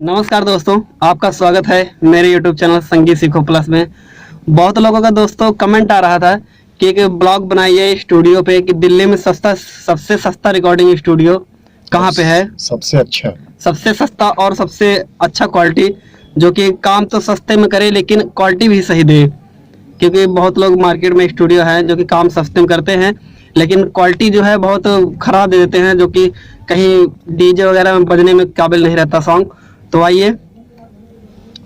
नमस्कार दोस्तों, आपका स्वागत है मेरे YouTube चैनल संगीत सीखो प्लस में। बहुत लोगों का दोस्तों कमेंट आ रहा था कि एक ब्लॉग बनाइए स्टूडियो पे कि दिल्ली में सबसे सस्ता रिकॉर्डिंग स्टूडियो कहाँ पे है, सबसे सस्ता और सबसे अच्छा क्वालिटी, जो कि काम तो सस्ते में करे लेकिन क्वालिटी भी सही दे। क्योंकि बहुत लोग मार्केट में स्टूडियो हैं जो कि काम सस्ते में करते हैं लेकिन क्वालिटी जो है बहुत ख़राब दे देते हैं, जो कि कहीं डीजे वगैरह में बजने में काबिल नहीं रहता सॉन्ग। तो आइए,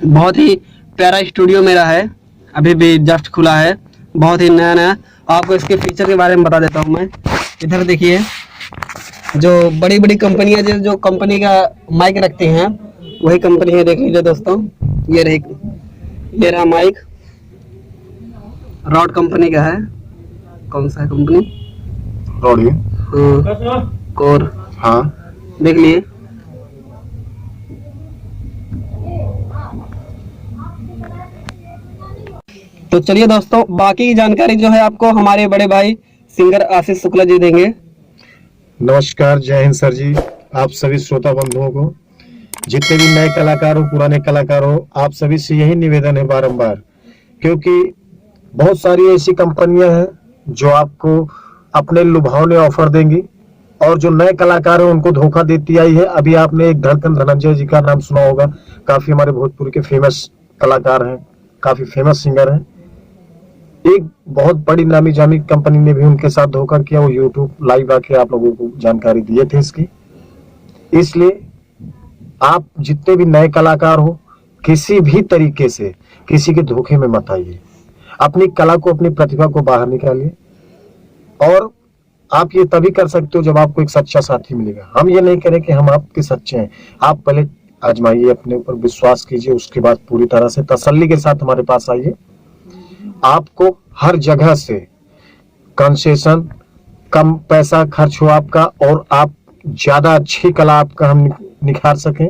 बहुत ही प्यारा स्टूडियो मेरा है, अभी भी जस्ट खुला है, बहुत ही नया नया। आपको इसके फीचर के बारे में बता देता हूँ मैं। इधर देखिए, जो बड़ी बड़ी कंपनियां जो कंपनी का माइक रखती हैं वही कंपनी है, देख लीजिए दोस्तों। ये रहा माइक, रॉड कंपनी का है। कौन सा है कंपनी? रॉड। हाँ, कोर। हाँ, देख लिए। तो चलिए दोस्तों, बाकी की जानकारी जो है आपको हमारे बड़े भाई सिंगर आशीष शुक्ला जी देंगे। नमस्कार, जय हिंद सर जी। आप सभी श्रोता बंधुओं को, जितने भी नए कलाकार हो, पुराने कलाकार हो, आप सभी से यही निवेदन है बारंबार, क्योंकि बहुत सारी ऐसी कंपनियां हैं जो आपको अपने लुभावने ऑफर देंगी और जो नए कलाकार हैं उनको धोखा देती आई है। अभी आपने एक धड़कन धनंजय जी का नाम सुना होगा, काफी हमारे भोजपुरी के फेमस कलाकार हैं, काफी फेमस सिंगर हैं। एक बहुत बड़ी नामी जामी कंपनी ने भी उनके साथ धोखा किया, वो यूट्यूब लाइव आके आप लोगों को जानकारी दिए थे इसकी। इसलिए आप जितने भी नए कलाकार हो, किसी भी तरीके से किसी के धोखे में मत आइए, अपनी कला को, अपनी प्रतिभा को बाहर निकालिए। और आप ये तभी कर सकते हो जब आपको एक सच्चा साथी मिलेगा। हम ये नहीं करें कि हम आपके सच्चे हैं, आप पहले आजमाइए, अपने ऊपर विश्वास कीजिए, उसके बाद पूरी तरह से तसल्ली के साथ हमारे पास आइए। आपको हर जगह से कंसेशन, कम पैसा खर्च हो आपका और आप ज्यादा अच्छी कला आपका हम निखार सकें,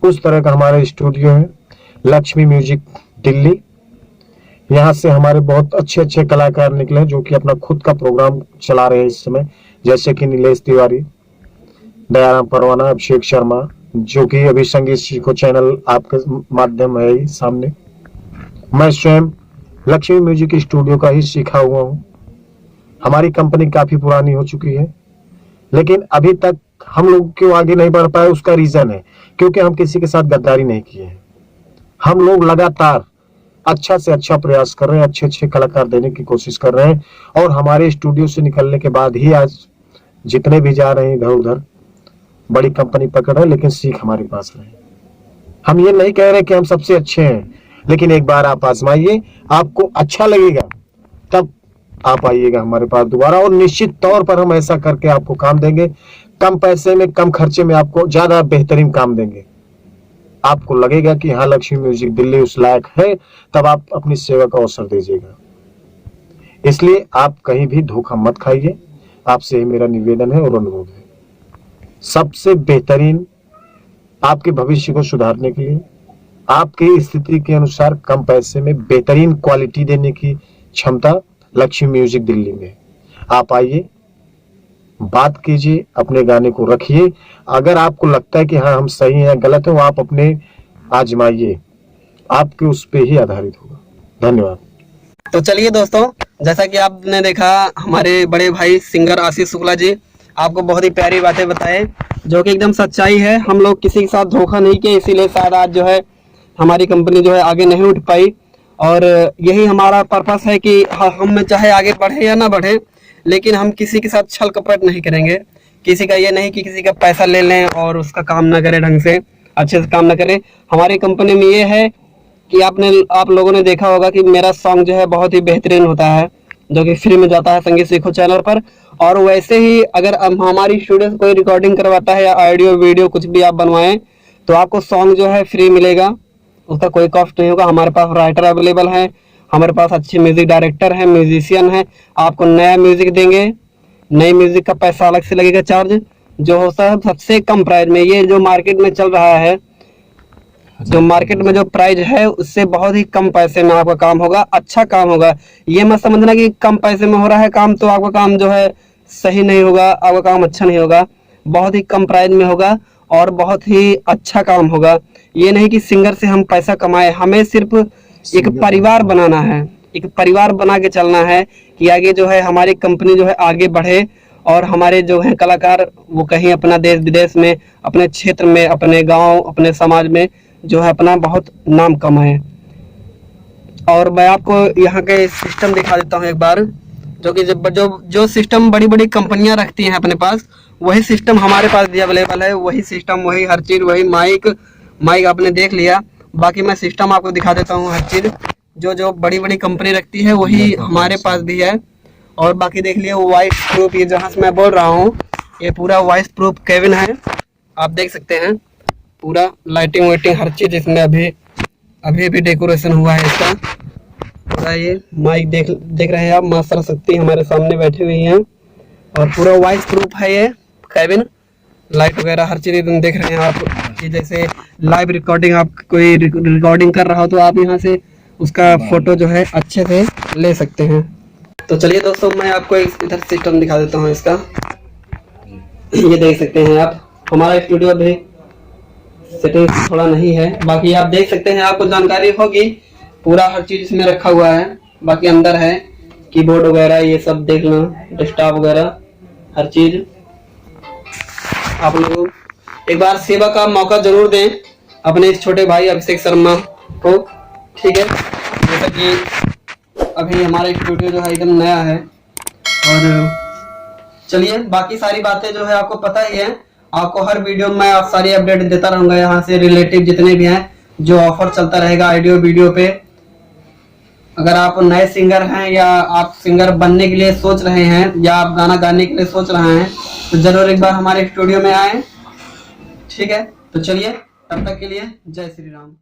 उस तरह का हमारा स्टूडियो है लक्ष्मी म्यूजिक दिल्ली। यहाँ से हमारे बहुत अच्छे अच्छे कलाकार निकले हैं जो कि अपना खुद का प्रोग्राम चला रहे हैं इस समय, जैसे कि नीलेश तिवारी, दयाराम परवाना, अभिषेक शर्मा, जो कि अभी संगीत सीखो चैनल आपके माध्यम है ही सामने। मैं स्वयं लक्ष्मी म्यूजिक स्टूडियो का ही सीखा हुआ हूँ। हमारी कंपनी काफी पुरानी हो चुकी है लेकिन अभी तक हम लोग क्यों आगे नहीं बढ़ पाए, उसका रीजन है क्योंकि हम किसी के साथ गद्दारी नहीं किए हैं। हम लोग लगातार अच्छा से अच्छा प्रयास कर रहे हैं, अच्छे अच्छे कलाकार देने की कोशिश कर रहे हैं और हमारे स्टूडियो से निकलने के बाद ही आज जितने भी जा रहे हैं इधर उधर बड़ी कंपनी पकड़ रहे हैं, लेकिन सीख हमारे पास रहे। हम ये नहीं कह रहे कि हम सबसे अच्छे हैं, लेकिन एक बार आप आजमाइए, आपको अच्छा लगेगा तब आप आइएगा हमारे पास दोबारा, और निश्चित तौर पर हम ऐसा करके आपको काम देंगे, कम पैसे में, कम खर्चे में आपको ज्यादा बेहतरीन काम देंगे। आपको लगेगा कि हाँ, लक्ष्मी म्यूजिक दिल्ली उस लायक है, तब आप अपनी सेवा का अवसर दीजिएगा। इसलिए आप कहीं भी धोखा मत खाइए, आपसे ही मेरा निवेदन है और अनुरोध है। सबसे बेहतरीन आपके भविष्य को सुधारने के लिए, आपकी स्थिति के अनुसार कम पैसे में बेहतरीन क्वालिटी देने की क्षमता लक्ष्मी म्यूजिक दिल्ली में। आप आइए, बात कीजिए, अपने गाने को रखिए। अगर आपको लगता है कि हाँ हम सही हैं, गलत है, वो आप अपने आजमाइए, आपके उस पे ही आधारित होगा। धन्यवाद। तो चलिए दोस्तों, जैसा कि आपने देखा, हमारे बड़े भाई सिंगर आशीष शुक्ला जी आपको बहुत ही प्यारी बातें बताए जो कि एकदम सच्चाई है। हम लोग किसी के साथ धोखा नहीं किए, इसीलिए शायद आज जो है हमारी कंपनी जो है आगे नहीं उठ पाई। और यही हमारा पर्पस है कि हम चाहे आगे बढ़े या ना बढ़े, लेकिन हम किसी के साथ छल कपट नहीं करेंगे। किसी का ये नहीं कि किसी का पैसा ले लें और उसका काम ना करें, ढंग से अच्छे से काम ना करें। हमारी कंपनी में ये है कि आप लोगों ने देखा होगा कि मेरा सॉन्ग जो है बहुत ही बेहतरीन होता है, जो कि फ्री में जाता है संगीत सीखो चैनल पर। और वैसे ही अगर हमारी स्टूडियो से कोई रिकॉर्डिंग करवाता है या ऑडियो वीडियो कुछ भी आप बनवाएं तो आपको सॉन्ग जो है फ्री मिलेगा, उसका कोई कॉस्ट नहीं होगा। हमारे पास राइटर अवेलेबल है, हमारे पास अच्छे म्यूजिक डायरेक्टर हैं, म्यूजिशियन हैं। आपको नया म्यूजिक देंगे, नई म्यूजिक का पैसा अलग से लगेगा, चार्ज जो होता है सबसे कम प्राइस में। ये जो मार्केट में चल रहा है, जो मार्केट में जो प्राइस है उससे बहुत ही कम पैसे में आपका काम होगा, अच्छा काम होगा। ये मत समझना कि कम पैसे में हो रहा है काम तो आपका काम जो है सही नहीं होगा, आपका काम अच्छा नहीं होगा। बहुत ही कम प्राइस में होगा और बहुत ही अच्छा काम होगा। ये नहीं कि सिंगर से हम पैसा कमाए, हमें सिर्फ एक परिवार बनाना है, एक परिवार बना के चलना है कि आगे जो है हमारी कंपनी जो है आगे बढ़े और हमारे जो है कलाकार वो कहीं अपना देश विदेश में, अपने क्षेत्र में, अपने गांव, अपने समाज में जो है अपना बहुत नाम कमाए। और मैं आपको यहाँ के सिस्टम दिखा देता हूँ एक बार, जो कि जो सिस्टम बड़ी बड़ी कंपनियां रखती हैं अपने पास, वही सिस्टम हमारे पास भी अवेलेबल है। वही सिस्टम, वही हर चीज़, वही माइक आपने देख लिया। बाकी मैं सिस्टम आपको दिखा देता हूँ हर चीज़, जो बड़ी बड़ी कंपनी रखती है वही हमारे पास भी है। और बाकी देख लिया वॉइस प्रूफ, ये जहाँ से मैं बोल रहा हूँ ये पूरा वॉइस प्रूफ केबिन है, आप देख सकते हैं। पूरा लाइटिंग वाइटिंग हर चीज़ इसमें अभी भी डेकोरेशन हुआ है इसका पूरा। ये माइक देख रहे हैं आप, माँ सरस्वती हमारे सामने बैठी हुई हैं और पूरा वॉइस प्रूफ है ये केबिन। लाइट वगैरह हर चीज़ एकदम देख रहे हैं आप कि जैसे लाइव रिकॉर्डिंग, आप कोई रिकॉर्डिंग कर रहा हो तो आप यहाँ से उसका फोटो जो है अच्छे से ले सकते हैं। तो चलिए दोस्तों, मैं आपको इधर सिस्टम दिखा देता हूँ इसका। ये देख सकते हैं आप, हमारा स्टूडियो भी सेटिंग थोड़ा नहीं है, बाकी आप देख सकते हैं, आपको जानकारी होगी। पूरा हर चीज इसमें रखा हुआ है। बाकी अंदर है कीबोर्ड वगैरह, ये सब देख लो, डेस्कटॉप वगैरह हर चीज। आप लोग एक बार सेवा का मौका जरूर दें अपने इस छोटे भाई अभिषेक शर्मा को, ठीक है। जैसा कि अभी हमारा स्टूडियो जो है एकदम नया है। और चलिए, बाकी सारी बातें जो है आपको पता ही है, आपको हर वीडियो में आप सारी अपडेट देता रहूंगा यहाँ से रिलेटिव जितने भी हैं, जो ऑफर चलता रहेगा ऑडियो वीडियो पे। अगर आप नए सिंगर हैं या आप सिंगर बनने के लिए सोच रहे हैं या आप गाना गाने के लिए सोच रहे हैं तो जरूर एक बार हमारे स्टूडियो में आए, ठीक है। तो चलिए, तब तक के लिए जय श्री राम।